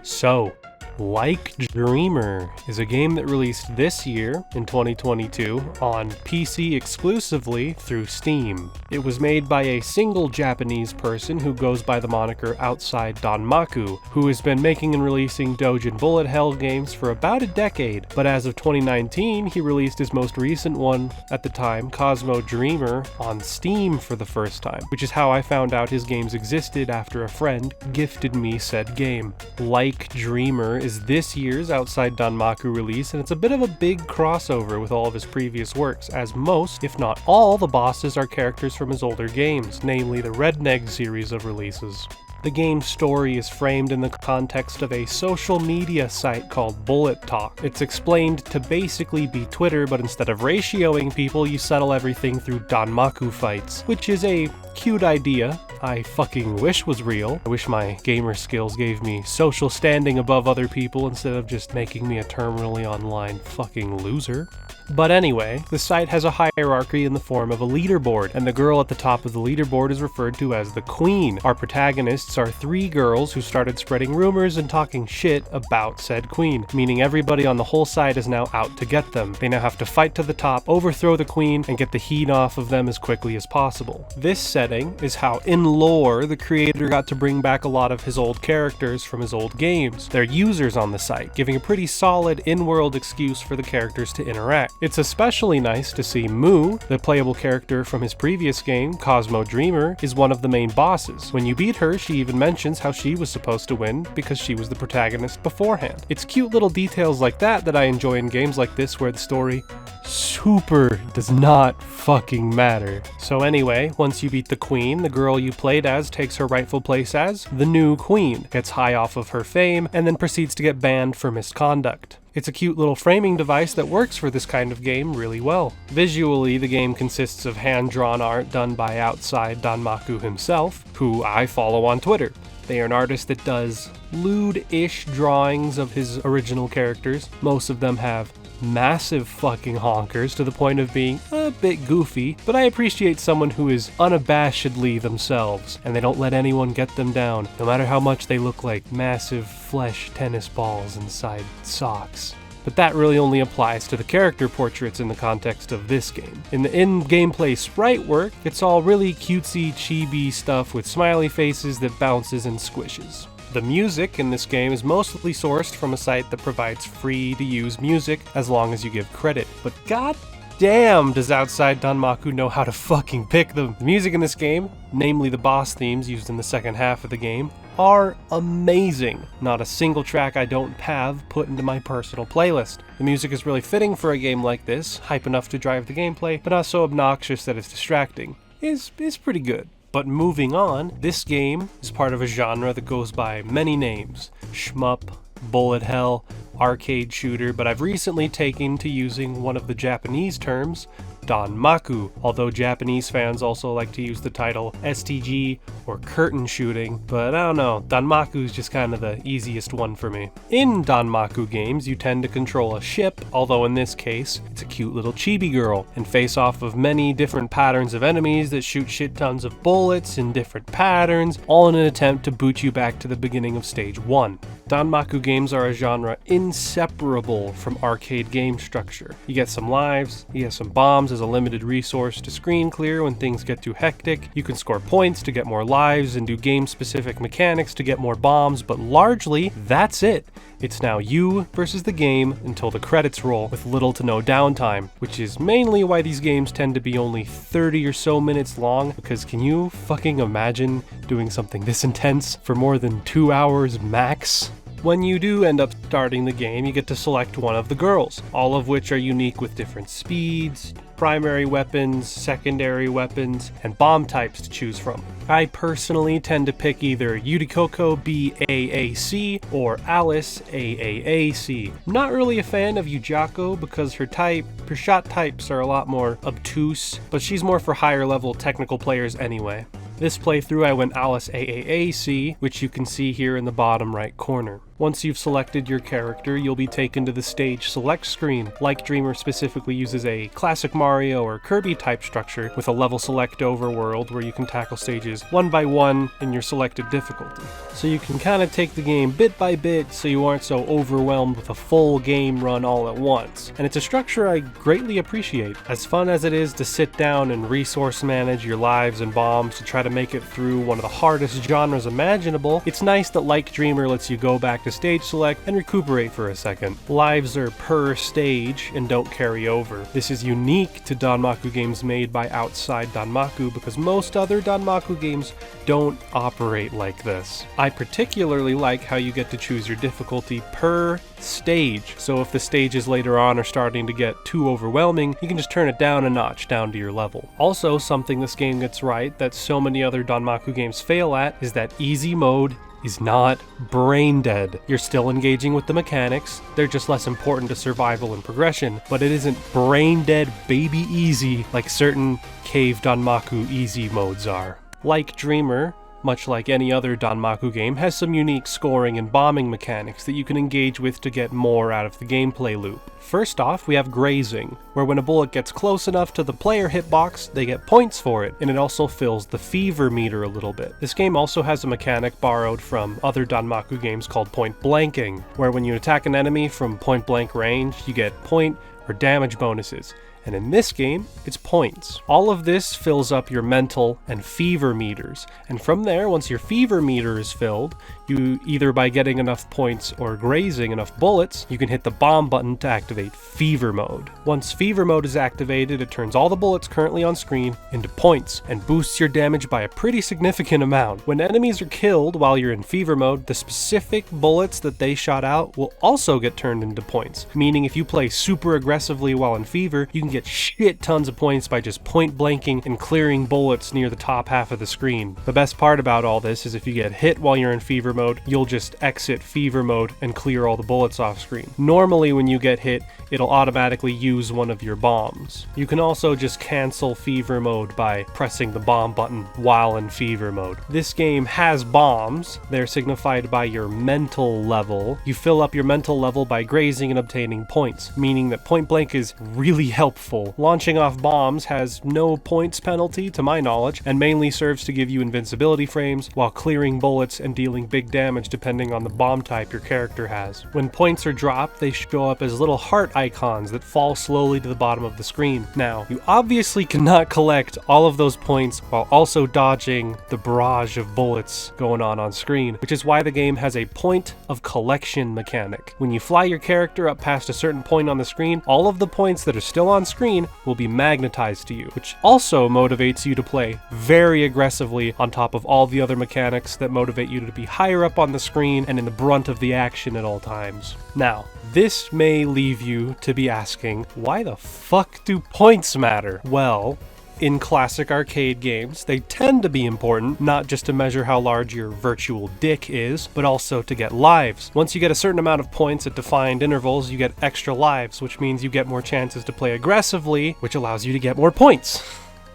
So, Like Dreamer is a game that released this year in 2022 on PC exclusively through Steam. It was made by a single Japanese person who goes by the moniker Outside Danmaku, who has been making and releasing Dojin Bullet Hell games for about a decade, but as of 2019 he released his most recent one at the time, Cosmo Dreamer, on Steam for the first time, which is how I found out his games existed after a friend gifted me said game. Like Dreamer is this year's Outside Danmaku release, and it's a bit of a big crossover with all of his previous works, as most, if not all, the bosses are characters from his older games, namely the Redneck series of releases. The game's story is framed in the context of a social media site called Bullet Talk. It's explained to basically be Twitter, but instead of ratioing people, you settle everything through Danmaku fights, which is a cute idea I fucking wish was real. I wish my gamer skills gave me social standing above other people instead of just making me a terminally online fucking loser. But anyway, the site has a hierarchy in the form of a leaderboard, and the girl at the top of the leaderboard is referred to as the Queen. Our protagonists are three girls who started spreading rumors and talking shit about said Queen, meaning everybody on the whole site is now out to get them. They now have to fight to the top, overthrow the Queen, and get the heat off of them as quickly as possible. This setting is how, in lore, the creator got to bring back a lot of his old characters from his old games. They're users on the site, giving a pretty solid in-world excuse for the characters to interact. It's especially nice to see Moo, the playable character from his previous game, Cosmo Dreamer, is one of the main bosses. When you beat her, she even mentions how she was supposed to win because she was the protagonist beforehand. It's cute little details like that I enjoy in games like this where the story super does not fucking matter. So anyway, once you beat the Queen, the girl you played as takes her rightful place as the new Queen, gets high off of her fame, and then proceeds to get banned for misconduct. It's a cute little framing device that works for this kind of game really well. Visually, the game consists of hand-drawn art done by Outside Danmaku himself, who I follow on Twitter. They are an artist that does lewd-ish drawings of his original characters. Most of them have massive fucking honkers to the point of being a bit goofy, but I appreciate someone who is unabashedly themselves, and they don't let anyone get them down, no matter how much they look like massive flesh tennis balls inside socks. But that really only applies to the character portraits in the context of this game. In the in-gameplay sprite work, it's all really cutesy, chibi stuff with smiley faces that bounces and squishes. The music in this game is mostly sourced from a site that provides free-to-use music as long as you give credit. But god damn does Outside Danmaku know how to fucking pick them. The music in this game, namely the boss themes used in the second half of the game, are amazing. Not a single track I don't have put into my personal playlist. The music is really fitting for a game like this, hype enough to drive the gameplay, but not so obnoxious that it's distracting. It's pretty good. But moving on, this game is part of a genre that goes by many names. Shmup, bullet hell, arcade shooter, but I've recently taken to using one of the Japanese terms, Danmaku, although Japanese fans also like to use the title STG or curtain shooting, but I don't know, Danmaku is just kind of the easiest one for me. In Danmaku games, you tend to control a ship, although in this case, it's a cute little chibi girl, and face off of many different patterns of enemies that shoot shit tons of bullets in different patterns, all in an attempt to boot you back to the beginning of stage 1. Danmaku games are a genre inseparable from arcade game structure. You get some lives, you get some bombs as a limited resource to screen clear when things get too hectic, you can score points to get more lives and do game-specific mechanics to get more bombs, but largely, that's it. It's now you versus the game until the credits roll, with little to no downtime, which is mainly why these games tend to be only 30 or so minutes long, because can you fucking imagine doing something this intense for more than 2 hours max? When you do end up starting the game, you get to select one of the girls, all of which are unique with different speeds, primary weapons, secondary weapons, and bomb types to choose from. I personally tend to pick either Yurikoko BAAC or Alice AAAC. I'm not really a fan of Yujako because her shot types are a lot more obtuse, but she's more for higher level technical players anyway. This playthrough I went Alice AAAC, which you can see here in the bottom right corner. Once you've selected your character, you'll be taken to the stage select screen. Like Dreamer specifically uses a classic Mario or Kirby type structure with a level select overworld where you can tackle stages one by one in your selected difficulty. So you can kind of take the game bit by bit so you aren't so overwhelmed with a full game run all at once. And it's a structure I greatly appreciate. As fun as it is to sit down and resource manage your lives and bombs to try to make it through one of the hardest genres imaginable, it's nice that Like Dreamer lets you go back to stage select and recuperate for a second. Lives are per stage and don't carry over. This is unique to Danmaku games made by outside Danmaku because most other Danmaku games don't operate like this. I particularly like how you get to choose your difficulty per stage, so if the stages later on are starting to get too overwhelming, you can just turn it down a notch down to your level. Also, something this game gets right that so many other Danmaku games fail at is that easy mode is not brain dead. You're still engaging with the mechanics, they're just less important to survival and progression, but it isn't brain dead baby easy like certain Cave Danmaku easy modes are. Like Dreamer, much like any other Danmaku game, has some unique scoring and bombing mechanics that you can engage with to get more out of the gameplay loop. First off, we have grazing, where when a bullet gets close enough to the player hitbox, they get points for it, and it also fills the fever meter a little bit. This game also has a mechanic borrowed from other Danmaku games called point blanking, where when you attack an enemy from point blank range, you get point or damage bonuses. And in this game, it's points. All of this fills up your mental and fever meters. And from there, once your fever meter is filled, you either by getting enough points or grazing enough bullets, you can hit the bomb button to activate fever mode. Once fever mode is activated, it turns all the bullets currently on screen into points and boosts your damage by a pretty significant amount. When enemies are killed while you're in fever mode, the specific bullets that they shot out will also get turned into points. Meaning if you play super aggressively while in fever, you can get shit tons of points by just point blanking and clearing bullets near the top half of the screen. The best part about all this is if you get hit while you're in fever mode, you'll just exit fever mode and clear all the bullets off screen. Normally when you get hit, it'll automatically use one of your bombs. You can also just cancel fever mode by pressing the bomb button while in fever mode. This game has bombs. They're signified by your mental level. You fill up your mental level by grazing and obtaining points, meaning that point blank is really helpful. Launching off bombs has no points penalty to my knowledge and mainly serves to give you invincibility frames while clearing bullets and dealing big damage depending on the bomb type your character has. When points are dropped, they show up as little heart icons that fall slowly to the bottom of the screen. Now, you obviously cannot collect all of those points while also dodging the barrage of bullets going on screen, which is why the game has a point of collection mechanic. When you fly your character up past a certain point on the screen, all of the points that are still on screen will be magnetized to you, which also motivates you to play very aggressively on top of all the other mechanics that motivate you to be higher up on the screen and in the brunt of the action at all times. Now, this may leave you to be asking, why the fuck do points matter? Well, in classic arcade games, they tend to be important, not just to measure how large your virtual dick is, but also to get lives. Once you get a certain amount of points at defined intervals, you get extra lives, which means you get more chances to play aggressively, which allows you to get more points.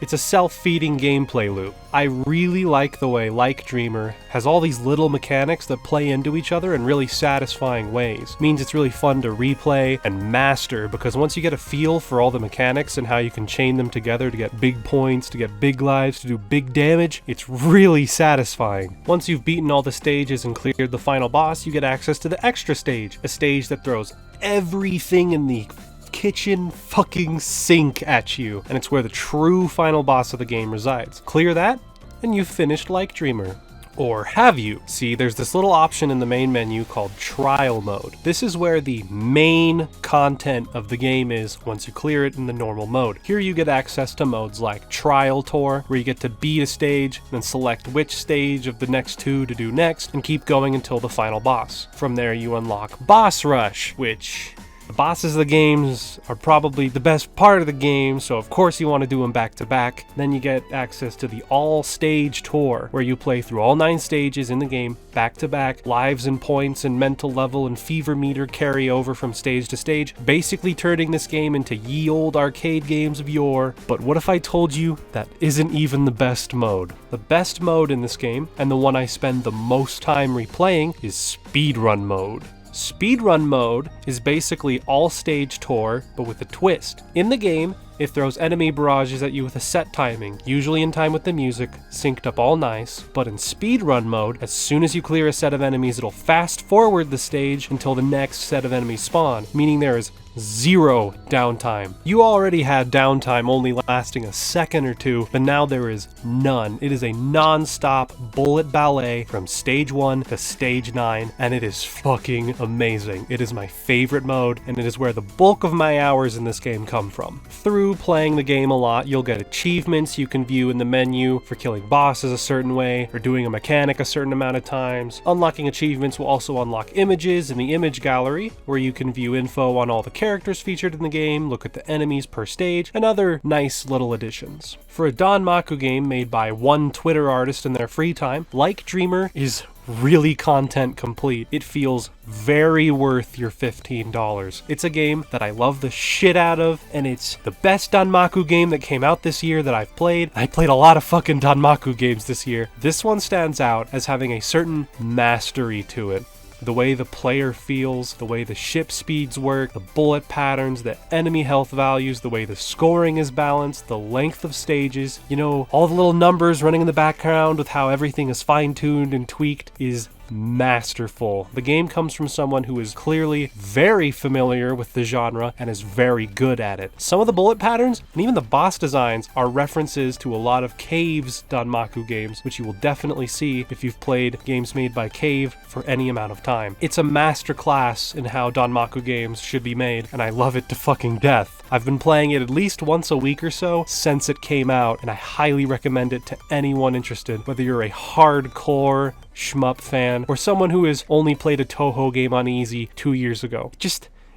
It's a self-feeding gameplay loop. I really like the way Like Dreamer has all these little mechanics that play into each other in really satisfying ways. It means it's really fun to replay and master because once you get a feel for all the mechanics and how you can chain them together to get big points, to get big lives, to do big damage, it's really satisfying. Once you've beaten all the stages and cleared the final boss, you get access to the extra stage, a stage that throws everything in the kitchen fucking sink at you, and it's where the true final boss of the game resides. Clear that, and you've finished Like Dreamer. Or have you? See, there's this little option in the main menu called Trial Mode. This is where the main content of the game is once you clear it in the normal mode. Here you get access to modes like Trial Tour, where you get to beat a stage, then select which stage of the next two to do next, and keep going until the final boss. From there you unlock Boss Rush, which The bosses of the games are probably the best part of the game, so of course you want to do them back to back. Then you get access to the all-stage tour, where you play through all 9 stages in the game, back to back. Lives and points and mental level and fever meter carry over from stage to stage, basically turning this game into ye old arcade games of yore. But what if I told you that isn't even the best mode? The best mode in this game, and the one I spend the most time replaying, is speedrun mode. Speedrun mode is basically all stage tour, but with a twist. In the game, it throws enemy barrages at you with a set timing, usually in time with the music, synced up all nice. But in speedrun mode, as soon as you clear a set of enemies, it'll fast forward the stage until the next set of enemies spawn, meaning there is 0 downtime. You already had downtime only lasting a second or two, but now there is none. It is a non-stop bullet ballet from stage 1 to stage 9, and it is fucking amazing. It is my favorite mode, and it is where the bulk of my hours in this game come from. Through playing the game a lot, you'll get achievements you can view in the menu for killing bosses a certain way, or doing a mechanic a certain amount of times. Unlocking achievements will also unlock images in the image gallery, where you can view info on all the characters featured in the game, look at the enemies per stage, and other nice little additions. For a Danmaku game made by one Twitter artist in their free time, Like Dreamer is really content complete. It feels very worth your $15. It's a game that I love the shit out of, and it's the best Danmaku game that came out this year that I've played. I played a lot of fucking Danmaku games this year. This one stands out as having a certain mastery to it. The way the player feels, the way the ship speeds work, the bullet patterns, the enemy health values, the way the scoring is balanced, the length of stages, you know, all the little numbers running in the background with how everything is fine-tuned and tweaked is masterful. The game comes from someone who is clearly very familiar with the genre and is very good at it. Some of the bullet patterns and even the boss designs are references to a lot of Cave's Danmaku games, which you will definitely see if you've played games made by Cave for any amount of time. It's a masterclass in how Danmaku games should be made, and I love it to fucking death. I've been playing it at least once a week or so since it came out, and I highly recommend it to anyone interested, whether you're a hardcore shmup fan or someone who has only played a Toho game on easy 2 years ago.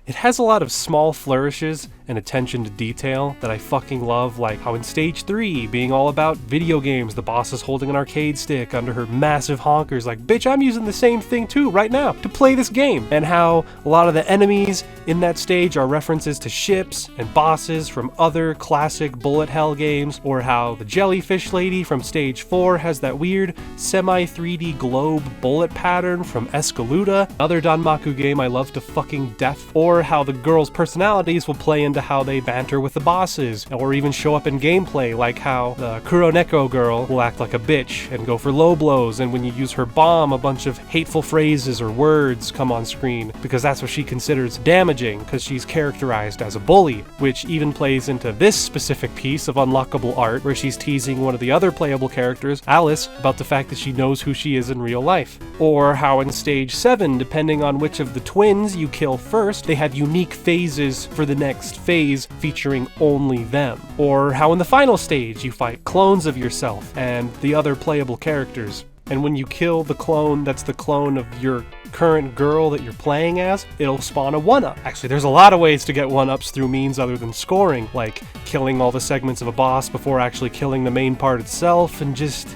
It has a lot of small flourishes and attention to detail that I fucking love, like how in stage 3, being all about video games, the boss is holding an arcade stick under her massive honkers like, bitch, I'm using the same thing too right now to play this game. And how a lot of the enemies in that stage are references to ships and bosses from other classic bullet hell games, or how the jellyfish lady from stage 4 has that weird semi-3D globe bullet pattern from Escaluda, another Danmaku game I love to fucking death, or how the girls' personalities will play into how they banter with the bosses, or even show up in gameplay, like how the Kuroneko girl will act like a bitch and go for low blows, and when you use her bomb, a bunch of hateful phrases or words come on screen, because that's what she considers damaging, because she's characterized as a bully, which even plays into this specific piece of unlockable art, where she's teasing one of the other playable characters, Alice, about the fact that she knows who she is in real life. Or how in stage 7, depending on which of the twins you kill first, they have unique phases for the next phase featuring only them. Or how in the final stage you fight clones of yourself and the other playable characters. And when you kill the clone that's the clone of your current girl that you're playing as, it'll spawn a 1-up. Actually, there's a lot of ways to get 1-ups through means other than scoring, like killing all the segments of a boss before actually killing the main part itself, and just...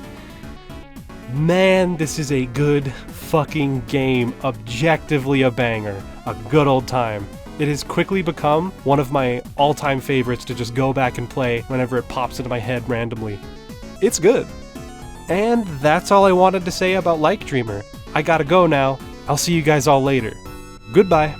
man, this is a good fucking game. Objectively a banger. A good old time. It has quickly become one of my all-time favorites to just go back and play whenever it pops into my head randomly. It's good. And that's all I wanted to say about Like Dreamer. I gotta go now. I'll see you guys all later. Goodbye.